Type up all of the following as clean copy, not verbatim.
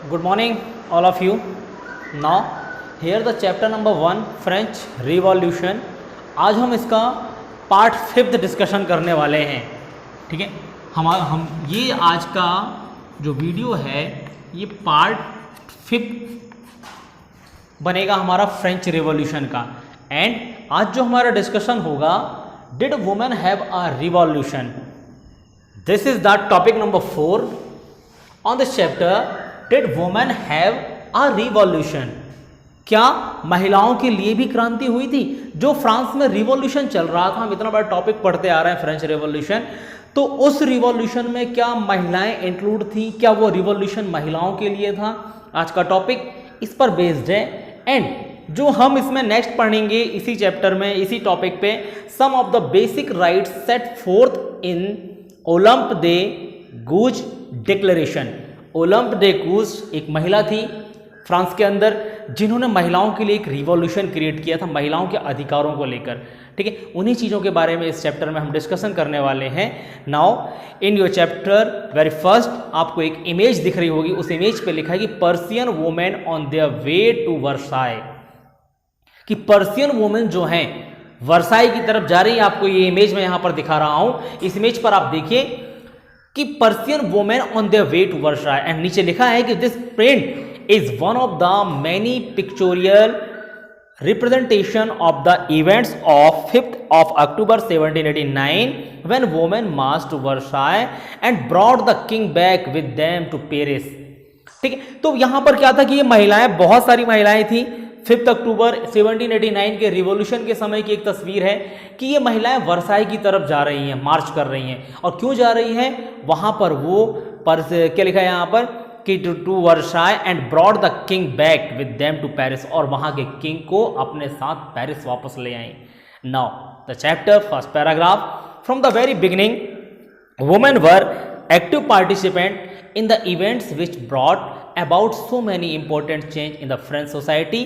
Good morning, all of you. Now, here the chapter number 1 French Revolution. आज हम इसका part 5 discussion करने वाले हैं. ठीक है, हम ये आज का जो वीडियो है ये पार्ट 5 बनेगा हमारा फ्रेंच रिवॉल्यूशन का. एंड आज जो हमारा डिस्कशन होगा, did women have a revolution. This is the topic number 4 on this chapter. Did women have a revolution. क्या महिलाओं के लिए भी क्रांति हुई थी? जो फ्रांस में रिवॉल्यूशन चल रहा था, हम इतना बड़ा टॉपिक पढ़ते आ रहे हैं फ्रेंच रिवॉल्यूशन, तो उस रिवॉल्यूशन में क्या महिलाएं इंक्लूड थी? क्या वो रिवॉल्यूशन महिलाओं के लिए था? आज का टॉपिक इस पर बेस्ड है. एंड जो हम इसमें नेक्स्ट पढ़ेंगे इसी चैप्टर में, इसी टॉपिक पे, some of the basic rights set forth in Olympe de Gouges declaration. Olympe de Gouges एक महिला थी फ्रांस के अंदर जिन्होंने महिलाओं के लिए एक रिवॉल्यूशन क्रिएट किया था, महिलाओं के अधिकारों को लेकर. ठीक है, उन्हीं चीज़ों के बारे में इस चैप्टर में हम डिस्कशन करने वाले हैं. Now in your chapter very first आपको एक इमेज दिख रही होगी. उस इमेज पे लिखा है कि Persian women on their way to Versailles. कि पर्सियन वुमेन जो हैं वर्साई की तरफ जा रही है. आपको ये इमेज मैं यहां पर दिखा रहा हूं. इस इमेज पर आप देखिए कि Persian women on their way to Versailles. And नीचे लिखा है कि this print is one of the many pictorial representation of the events of 5th of October 1789 when women marched to Versailles and brought the king back with them to Paris. ठीक है, तो यहां पर क्या था कि ये महिलाएं, बहुत सारी महिलाएं थी. 5 अक्टूबर 1789 के रिवॉल्यूशन के समय की एक तस्वीर है कि ये महिलाएं वर्साई की तरफ जा रही हैं, मार्च कर रही हैं. और क्यों जा रही हैं? वहां पर वो क्या लिखा है यहां पर कि to Versailles and brought the king back with them to Paris. और वहां के किंग को अपने साथ पेरिस वापस ले आई. Now the chapter first paragraph. From the very beginning women were active participant in the events which brought about so many important change in the French society.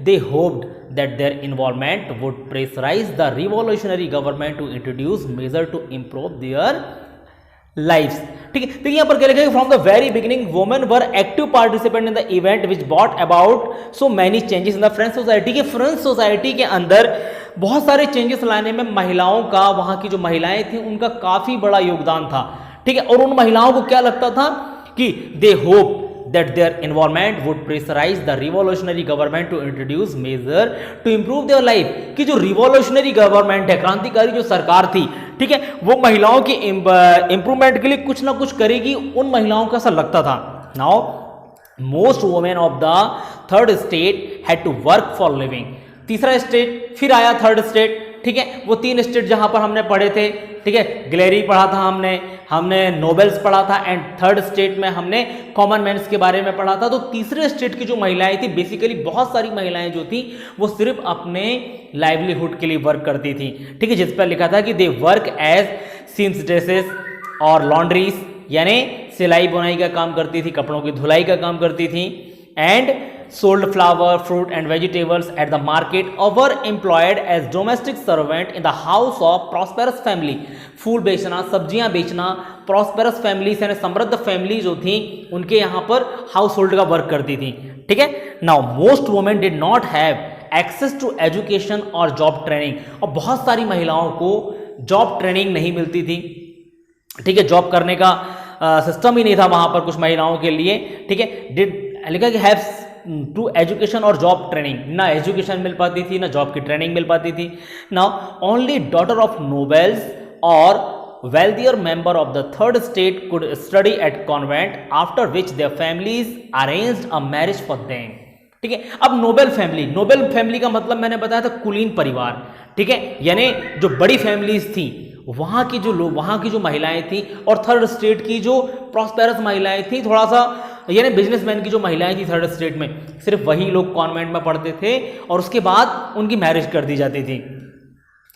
They hoped that their involvement would pressurize the revolutionary government to introduce measures to improve their lives. ठीक है, तो यहाँ पर क्या लिखा है? From the very beginning women were active participant in the event which brought about so many changes in the French society. के French society के अंदर बहुत सारे चेंजेस लाने में महिलाओं का, वहां की जो महिलाएं थी उनका काफी बड़ा योगदान था. ठीक है, और उन महिलाओं को क्या लगता था कि they hope that their involvement would pressurize the revolutionary government to introduce measure to improve their life. कि जो revolutionary government है, क्रांतिकारी जो सरकार थी, ठीक है, वो महिलाओं की इंप्रूवमेंट के लिए कुछ ना कुछ करेगी. उन महिलाओं को ऐसा लगता था. Now most women of the third state had to work for living. तीसरा स्टेट, फिर आया थर्ड स्टेट. ठीक है, वो 3 स्टेट जहां पर हमने पढ़े थे. ठीक है, ग्लेरी पढ़ा था हमने नोबेल्स पढ़ा था. एंड थर्ड स्टेट में हमने कॉमन मैन्स के बारे में पढ़ा था. तो तीसरे स्टेट की जो महिलाएं थी, बेसिकली बहुत सारी महिलाएं जो थी वो सिर्फ अपने लाइवलीहुड के लिए वर्क करती थी. ठीक है, जिस पर लिखा था कि दे वर्क एज सीम्सट्रेसेस और लॉन्ड्रीज, यानी सिलाई बुनाई का काम करती थी, कपड़ों की धुलाई का काम करती थी. And sold flour, fruit and vegetables at the market, or were employed as domestic servant in the house of prosperous family. फूल बेचना, सब्जियां बेचना, prosperous families यानी समृद्ध फैमिली जो थी उनके यहाँ पर हाउस होल्ड का वर्क करती थी. ठीक है. Now most women did not have access to education और जॉब ट्रेनिंग. और बहुत सारी महिलाओं को जॉब ट्रेनिंग नहीं मिलती थी. ठीक है, जॉब करने का सिस्टम ही नहीं था वहां पर कुछ महिलाओं के लिए. ठीक है, डिड लिखा कि हैव टू एजुकेशन और जॉब ट्रेनिंग. ना एजुकेशन मिल पाती थी, ना जॉब की ट्रेनिंग मिल पाती थी. Now only daughter of nobles और wealthier member of the third state could study at convent, after which their families arranged a marriage for them. ठीक है, अब नोबेल फैमिली का मतलब मैंने बताया था कुलीन परिवार. ठीक है, यानी जो बड़ी फैमिलीज थी वहां की जो लोग, वहां की जो महिलाएं थी, और थर्ड स्टेट की जो प्रॉस्पेरस महिलाएं थी, थोड़ा सा यानी बिजनेसमैन की जो महिलाएं थी थर्ड स्टेट में, सिर्फ वही लोग कॉन्वेंट में पढ़ते थे और उसके बाद उनकी मैरिज कर दी जाती थी.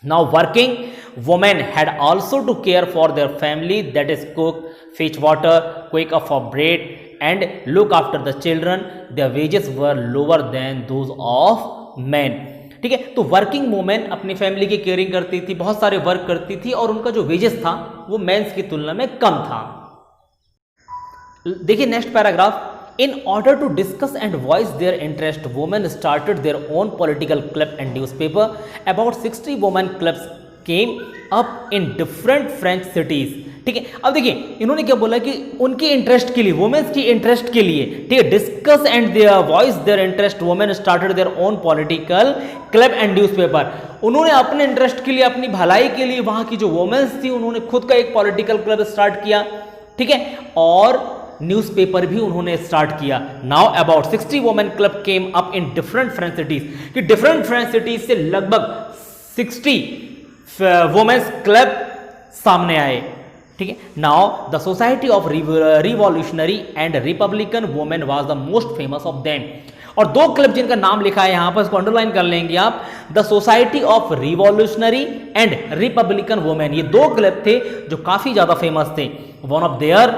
Now working women had also to care for their family, that is cook, fetch water, queue up for bread and look after the children. Their wages were lower than those of men. ठीक है, तो working women अपनी family की caring करती थी, बहुत सारे work करती थी, और उनका जो वेजेस था वो मेंस की तुलना में कम था. देखिए next paragraph. In order to discuss and voice their interest, women started their own political club and newspaper. About 60 women clubs came up in different French cities. ठीक है, अब देखिए इन्होंने क्या बोला कि उनकी इंटरेस्ट के लिए, वुमेन्स की इंटरेस्ट के लिए, ठीक है, discuss and their voice their interest, women started their own political club and newspaper. उन्होंने अपने इंटरेस्ट के लिए, अपनी भलाई के लिए, वहां की जो वुमेन्स थी उन्होंने खुद का एक पॉलिटिकल क्लब स्टार्ट किया. ठीक है, और न्यूज़पेपर भी उन्होंने स्टार्ट किया. Now about 60 women club came up in different French cities, कि डिफरेंट फ्रेंच सिटीज से लगभग 60 वुमेन्स क्लब सामने आए. ठीक है, now the society of revolutionary and republican women was the most famous of them. और दो क्लब जिनका नाम लिखा है यहां पर, इसको अंडरलाइन कर लेंगे आप. The society of revolutionary and republican women, ये दो क्लब थे जो काफी ज्यादा फेमस थे. One of their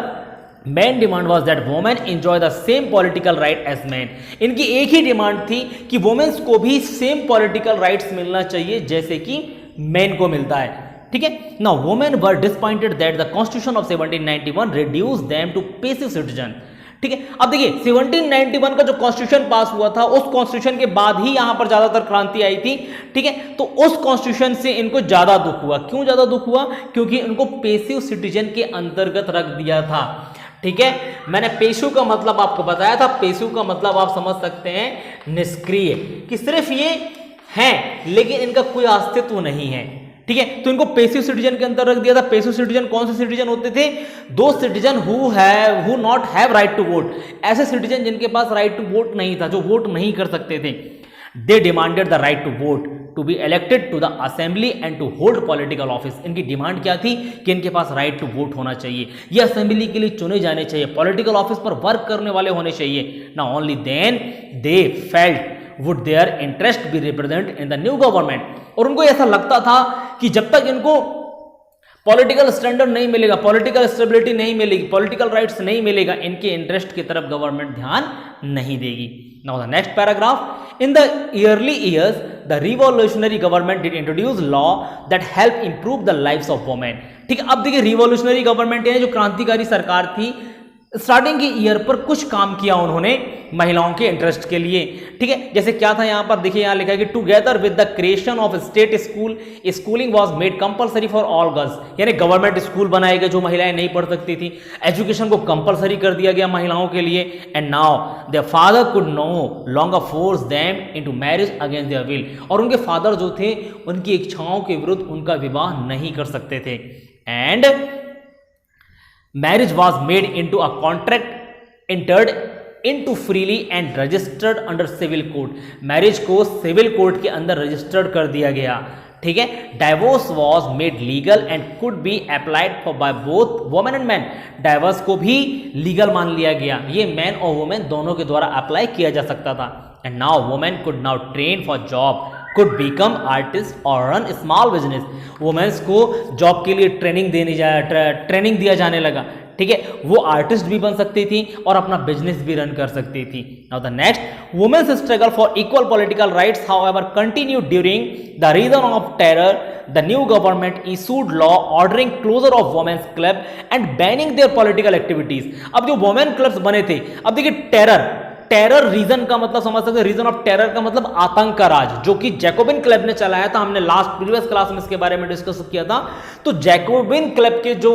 main demand was that women enjoy the same political right as men. इनकी एक ही डिमांड थी कि वुमेन्स को भी सेम पॉलिटिकल राइट्स मिलना चाहिए जैसे कि मेन को मिलता है. ठीक है, now women were disappointed that the constitution of 1791 reduce them to passive citizen. ठीक है, अब देखिए 1791 का जो कॉन्स्टिट्यूशन पास हुआ था, उस कॉन्स्टिट्यूशन के बाद ही यहां पर ज्यादातर क्रांति आई थी. ठीक है, तो उस कॉन्स्टिट्यूशन से इनको ज्यादा दुख हुआ. क्यों ज्यादा दुख हुआ? क्योंकि इनको पैसिव सिटीजन के अंतर्गत रख दिया था. ठीक है, मैंने पेशु का मतलब आपको बताया था. पेशु का मतलब आप समझ सकते हैं निष्क्रिय, कि सिर्फ ये हैं लेकिन इनका कोई अस्तित्व नहीं है. ठीक है, तो इनको पैसिव सिटीजन के अंदर रख दिया था. पैसिव सिटीजन कौन से सिटीजन होते थे? Those citizen who not have right to vote. ऐसे सिटीजन जिनके पास राइट टू वोट नहीं था, जो वोट नहीं कर सकते थे. They demanded the right to vote, to be elected to the assembly and to hold political office. इनकी डिमांड क्या थी? कि इनके पास राइट टू वोट होना चाहिए, ये असेंबली के लिए चुने जाने चाहिए, पॉलिटिकल ऑफिस पर वर्क करने वाले होने चाहिए. ना only then they felt would their interest be represent in the new government. और उनको ऐसा लगता था कि जब तक इनको पॉलिटिकल स्टैंडर्ड नहीं मिलेगा, पॉलिटिकल स्टेबिलिटी नहीं मिलेगी, पॉलिटिकल राइट्स नहीं मिलेगा, इनके इंटरेस्ट की तरफ गवर्नमेंट ध्यान नहीं देगी. Now the next paragraph. In the early years, the revolutionary government did introduce law that help improve the lives of women. ठीक है, अब देखिए रिवॉल्यूशनरी गवर्नमेंट है, जो क्रांतिकारी सरकार थी, स्टार्टिंग के ईयर पर कुछ काम किया उन्होंने महिलाओं के इंटरेस्ट के लिए. ठीक है, जैसे क्या था यहां पर देखिए, यहां लिखा है कि together with the creation of state school, schooling was made compulsory for all girls. यानी गवर्नमेंट स्कूल बनाए गए जो महिलाएं नहीं पढ़ सकती थी. एजुकेशन को कंपलसरी कर दिया गया महिलाओं के लिए. And now their father could no longer force them into marriage against their will. और उनके फादर जो थे, उनकी इच्छाओं के विरुद्ध उनका विवाह नहीं कर सकते थे. And marriage was made into a contract entered into freely and registered under civil code. Marriage को सिविल कोड के अंदर रजिस्टर्ड कर दिया गया. ठीक है, divorce was made legal and could be applied for by both women and man. Divorce को भी लीगल मान लिया गया, ये मैन और वुमेन दोनों के द्वारा अप्लाई किया जा सकता था. And now women could now train for job, could become artist or run small business. Women's को जॉब के लिए ट्रेनिंग दिया जाने लगा. ठीक है, वो आर्टिस्ट भी बन सकती थी और अपना बिजनेस भी रन कर सकती थी. Now the next, women's struggle for equal political rights however continued during the reign of terror. The new government issued law ordering closure of women's club and banning their political activities. अब जो women clubs बने थे, अब देखिए terror reason का मतलब समझ सकते हैं. रीजन ऑफ टेरर का मतलब आतंक का राज, जो कि जैकोबिन क्लब ने चलाया था. हमने लास्ट प्रीवियस क्लास में इसके बारे में डिस्कस किया था. तो जैकोबिन क्लब के जो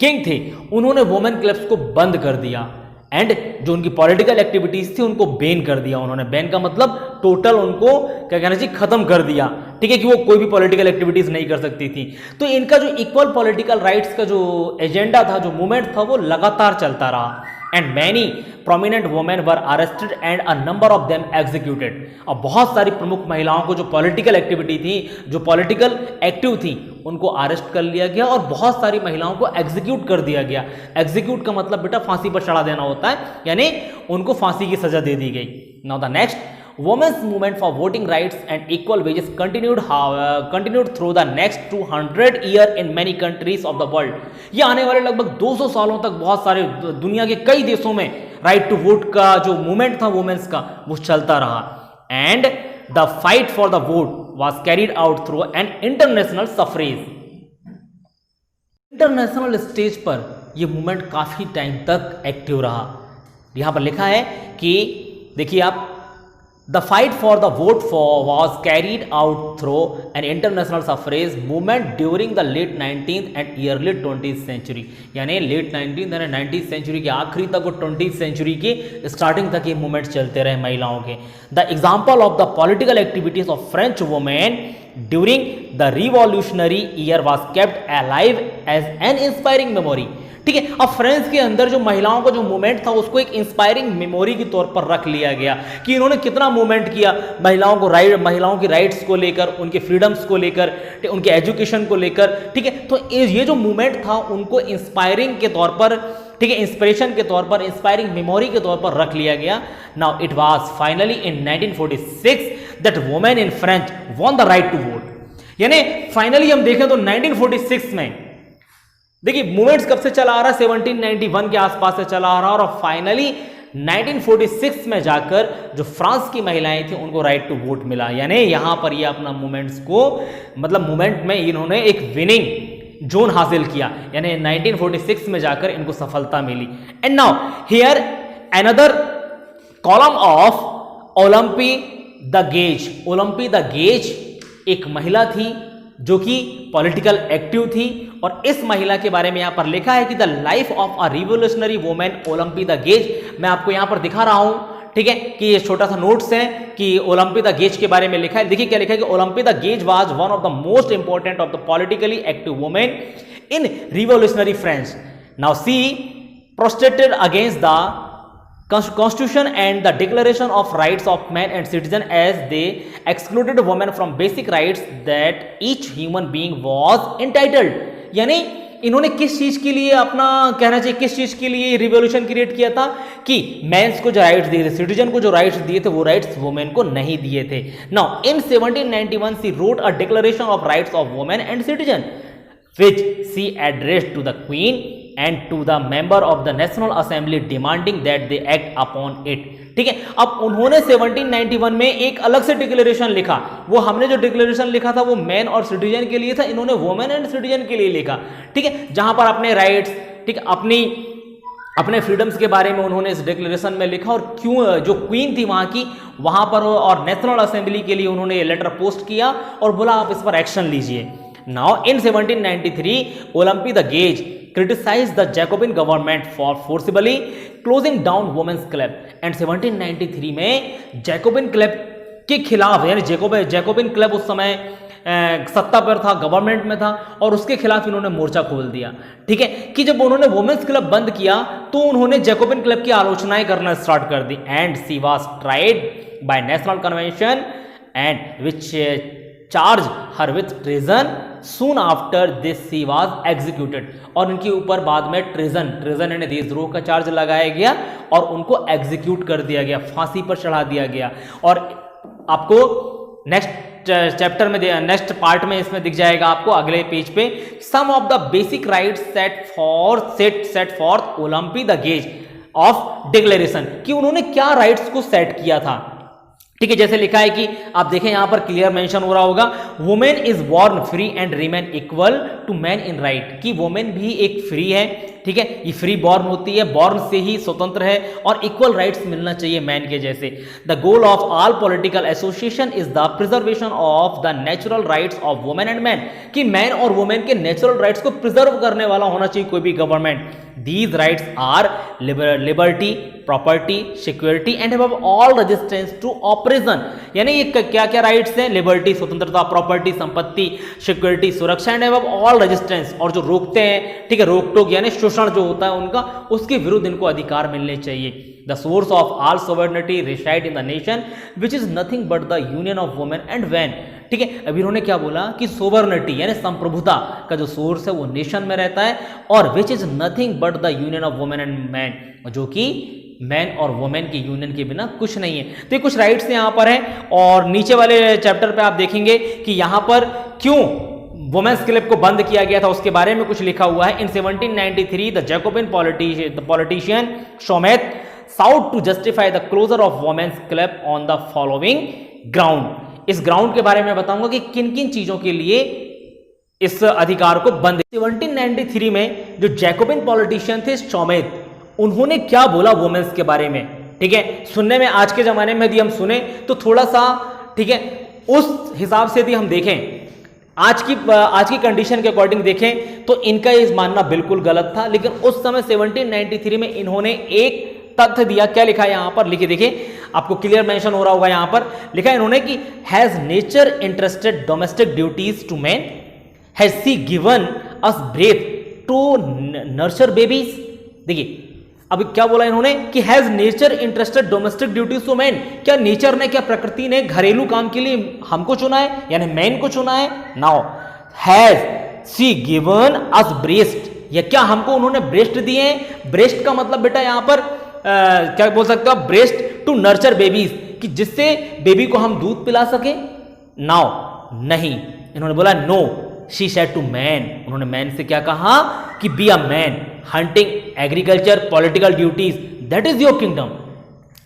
किंग थे, उन्होंने वुमेन क्लब्स को बंद कर दिया एंड जो उनकी पॉलिटिकल एक्टिविटीज थी उनको बैन कर दिया. उन्होंने बैन का मतलब टोटल उनको क्या कहना चाहिए, खत्म कर दिया. ठीक है, कि वो कोई भी पॉलिटिकल एक्टिविटीज नहीं कर सकती थी. तो इनका जो इक्वल पॉलिटिकल राइट्स का जो एजेंडा था, जो मूवमेंट था, वो लगातार चलता रहा. And many prominent women were arrested and a number of them executed. और बहुत सारी प्रमुख महिलाओं को जो पॉलिटिकल एक्टिविटी थी, जो पॉलिटिकल एक्टिव थी, उनको अरेस्ट कर लिया गया और बहुत सारी महिलाओं को एग्जीक्यूट कर दिया गया. एग्जीक्यूट का मतलब बेटा फांसी पर चढ़ा देना होता है, यानी उनको फांसी की सजा दे दी गई. Now the next, women's movement for voting rights and equal wages continued through the next 200 year in many countries of the world. ये आने वाले लगभग 200 सालों तक बहुत सारे दुनिया के कई देशों में राइट टू वोट का जो मूवमेंट था वुमेन्स का, वो चलता रहा. And the fight for the vote was carried out through an international suffrage. International stage पर यह मूवमेंट काफी टाइम तक एक्टिव रहा. यहां पर लिखा है कि देखिए आप, the fight for the vote for was carried out through an international suffrage movement during the late 19th and early 20th century, यानी late 19th and 19th century के आखिरी तक और 20th सेंचुरी की स्टार्टिंग तक ये मूवमेंट चलते रहे महिलाओं के। The example of the political activities of French women during the revolutionary year was kept alive as an inspiring memory. ठीक है, अब फ्रांस के अंदर जो महिलाओं का जो मूवमेंट था उसको एक इंस्पायरिंग मेमोरी के तौर पर रख लिया गया कि इन्होंने कितना मूवमेंट किया महिलाओं की राइट्स को लेकर, उनके फ्रीडम्स को लेकर, उनके एजुकेशन को लेकर। ठीक है, तो ये जो मूवमेंट था उनको इंस्पायरिंग के तौर पर, ठीक है, इंस्पिरेशन के तौर पर, इंस्पायरिंग मेमोरी के तौर पर रख लिया गया। Now it was finally in 1946 that women in French won the right to vote. यानी फाइनली हम देखें तो 1946 में, देखिए मूवमेंट्स कब से चला आ रहा है, 1791 के आसपास से चला आ रहा है, और फाइनली 1946 में जाकर जो फ्रांस की महिलाएं थी उनको राइट टू वोट मिला। यानी यहां पर ये अपना मूवमेंट्स को, मतलब मूवमेंट में इन्होंने एक विनिंग जोन हासिल किया, यानी 1946 में जाकर इनको सफलता मिली। And now here another column of Olympe de Gouges. Olympe de Gouges एक महिला थी जो कि पॉलिटिकल एक्टिव थी, और इस महिला के बारे में यहां पर लिखा है कि the life of a revolutionary women Olympe de Gouges. मैं आपको यहां पर दिखा रहा हूं, ठीक है, कि ये छोटा सा नोट्स है कि ओलंपी द गेज के बारे में लिखा है। देखिए क्या लिखा है कि Olympe de Gouges was one of the most important of the politically active women in revolutionary France. Now she protested against the Constitution and the Declaration of Rights of Man and Citizen, as they excluded women from basic rights that each human being was entitled। यानी इन्होंने किस चीज के लिए, अपना कहना चाहिए किस चीज के लिए रिवॉल्यूशन क्रिएट किया था कि मेंस को जो राइट्स दिए थे, सिटीजन को जो राइट्स दिए थे, वो राइट्स वुमेन को नहीं दिए थे। Now in 1791 she wrote a declaration of rights of women and citizen which she addressed to the Queen and to the member of the National Assembly demanding that they act upon it। ठीक है, अब उन्होंने 1791 में एक अलग से declaration लिखा। वो हमने जो डिक्लेरेशन लिखा था वो मैन और सिटीजन के लिए था, इन्होंने वुमेन एंड सिटीजन के लिए लिखा। ठीक है, जहां पर अपने राइट्स, ठीक है, अपने फ्रीडम्स के बारे में उन्होंने इस डिक्लेरेशन में लिखा, और क्यों जो क्वीन थी वहां की, वहां पर और नेशनल असेंबली के लिए उन्होंने लेटर पोस्ट किया और बोला आप इस पर एक्शन लीजिए। Now in 1793 Olympie the Gauge criticized the Jacobin government for forcibly closing down women's club, and 1793 में जैकोबिन क्लब के खिलाफ, यानी जैकोबिन क्लब उस समय सत्ता पर था, गवर्नमेंट में था, और उसके खिलाफ इन्होंने मोर्चा खोल दिया। ठीक है, कि जब उन्होंने वुमेन्स क्लब बंद किया तो उन्होंने जैकोबिन क्लब की आलोचनाएं करना स्टार्ट कर दी। And she was tried by national convention and which charge her with treason. Soon after this she was executed, और इनके ऊपर बाद में ट्रेजन यानी देशद्रोह का चार्ज लगाया गया और उनको एग्जीक्यूट कर दिया गया, फांसी पर चढ़ा दिया गया। और आपको नेक्स्ट चैप्टर में, नेक्स्ट पार्ट में इसमें दिख जाएगा आपको अगले पेज पे, some of the basic rights set forth Olympe de Gouges of declaration, कि उन्होंने क्या राइट्स को सेट किया था। ठीक है, जैसे लिखा है कि आप देखें यहां पर क्लियर मेंशन हो रहा होगा, women is born free and remain equal to man in right, कि वुमेन भी एक फ्री है। ठीक है, ये फ्री बॉर्न होती है, बॉर्न से ही स्वतंत्र है, और इक्वल राइट्स मिलना चाहिए मैन के जैसे। The goal of all political association is the preservation of the natural rights of women and man, कि मैन और वुमेन के नेचुरल राइट्स को प्रिजर्व करने वाला होना चाहिए कोई भी government. These rights are liberty, property, security and above all resistance to oppression। यानी ये क्या क्या राइट्स हैं? लिबर्टी स्वतंत्रता, प्रॉपर्टी संपत्ति, सिक्योरिटी सुरक्षा, एंड above all resistance, और जो रोकते हैं, ठीक है, रोक टोक यानी शोषण जो होता है उनका, उसके विरुद्ध इनको अधिकार मिलने चाहिए। The source of all sovereignty reside in the nation which is nothing but the union of women and men। ठीक है, अभी इन्होंने क्या बोला कि सोवर्निटी यानी संप्रभुता का जो सोर्स है वो नेशन में रहता है, और which is nothing but the union of women and man, जो कि मैन और वुमेन की यूनियन के बिना कुछ नहीं है। तो ये कुछ राइट्स यहाँ पर हैं, और नीचे वाले चैप्टर पे आप देखेंगे कि यहाँ पर क्यों वुमेन्स क्लब को बंद किया गया था उसके बारे में कुछ लिखा हुआ है। In 1793 the Jacobin politician Chaumette sought to justify the closure of women's club on the following ground. इस ग्राउंड के बारे में बताऊंगा कि किन किन चीजों के लिए इस अधिकार को बंद। 1793 में जो जैकोबिन पॉलिटिशियन थे शोमेत, उन्होंने क्या बोला वुमेन्स के बारे में, ठीक है। सुनने में आज के जमाने में यदि हम सुने तो थोड़ा सा, ठीक है, उस हिसाब से यदि हम देखें, आज की कंडीशन के अकॉर्डिंग देखें तो इनका ये मानना बिल्कुल गलत था। लेकिन उस समय 1793 में इन्होंने एक तथ्य दिया। क्या लिखा है यहां पर, लिखिए, देखिए आपको क्लियर मेंशन हो रहा होगा। यहां पर लिखा है इन्होंने कि has nature interested domestic duties to man, has she given us breath to nurture babies. देखिए अब क्या बोला इन्होंने कि has nature interested domestic duties to man, क्या नेचर ने, क्या प्रकृति ने घरेलू काम के लिए हमको चुना है, यानी मैन को चुना है। Now has she given us breast, या क्या हमको उन्होंने ब्रेस्ट दिए हैं। ब्रेस्ट का मतलब बेटा यहां पर क्या बोल सकते हो आप, ब्रेस्ट टू नर्चर बेबीज, कि जिससे बेबी को हम दूध पिला सके। नाउ नहीं, इन्होंने बोला no, she said to man, उन्होंने मैन से क्या कहा कि be a man, hunting, agriculture, political duties, that is your kingdom.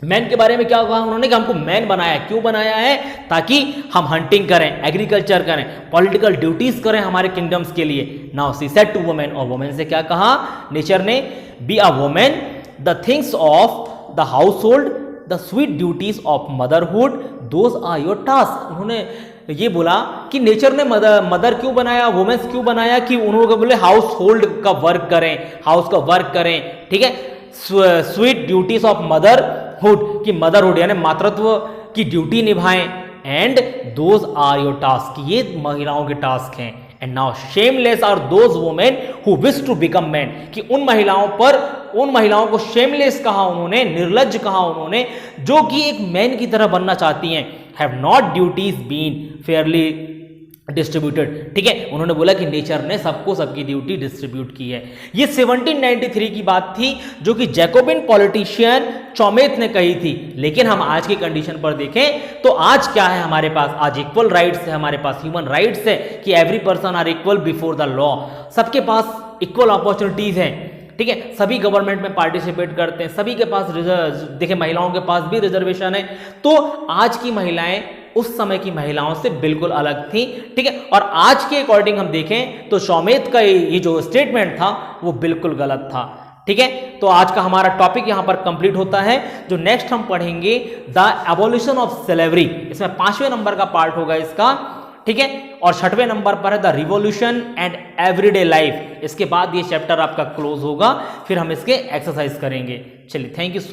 Man के बारे में क्या कहा उन्होंने कि हमको मैन बनाया, क्यों बनाया है, ताकि हम हंटिंग करें, एग्रीकल्चर करें, पॉलिटिकल ड्यूटीज करें हमारे किंगडम्स के लिए। Now she said to women, और वुमेन से क्या कहा नेचर ने, be a woman, the things of the household, the sweet duties of motherhood, those are your task. उन्होंने ये बोला कि नेचर ने मदर क्यों बनाया, वुमेन्स क्यों बनाया, कि उन्होंने बोले हाउस होल्ड का वर्क करें, हाउस का वर्क करें, ठीक है। स्वीट ड्यूटीज ऑफ मदरहुड, कि मदरहुड यानी मातृत्व की ड्यूटी निभाएं, and those are your task, ये महिलाओं के टास्क हैं। And now shameless are those women who wish to become men, कि उन महिलाओं को शेमलेस कहा उन्होंने, निर्लज्ज कहा उन्होंने, जो कि एक मैन की तरह बनना चाहती हैं। Have not duties been fairly distributed, ठीक है। उन्होंने बोला कि नेचर ने सबको सबकी ड्यूटी डिस्ट्रीब्यूट की है। ये 1793 की बात थी, जो कि जैकोबिन पॉलिटिशियन चौमेथ ने कही थी। लेकिन हम आज की कंडीशन पर देखें तो आज क्या है हमारे पास, आज इक्वल राइट्स है हमारे पास, ह्यूमन राइट्स है, कि every person are equal before the law, सबके पास इक्वल अपॉर्चुनिटीज हैं, ठीक है। सभी गवर्नमेंट में पार्टिसिपेट करते हैं, सभी के पास देखिए महिलाओं के पास भी रिजर्वेशन है। तो आज की महिलाएं उस समय की महिलाओं से बिल्कुल अलग थी, ठीक है। और आज के अकॉर्डिंग हम देखें तो चौमेथ का ये जो स्टेटमेंट था वो बिल्कुल गलत था, ठीक है। तो आज का हमारा टॉपिक यहां पर कंप्लीट होता है। जो नेक्स्ट हम पढ़ेंगे द एबोलिशन ऑफ स्लेवरी, इसमें 5वें नंबर का पार्ट होगा इसका, ठीक है। और 6वें नंबर पर है the revolution and everyday life. इसके बाद ये चैप्टर आपका क्लोज होगा, फिर हम इसके एक्सरसाइज करेंगे। चलिए, थैंक यू सो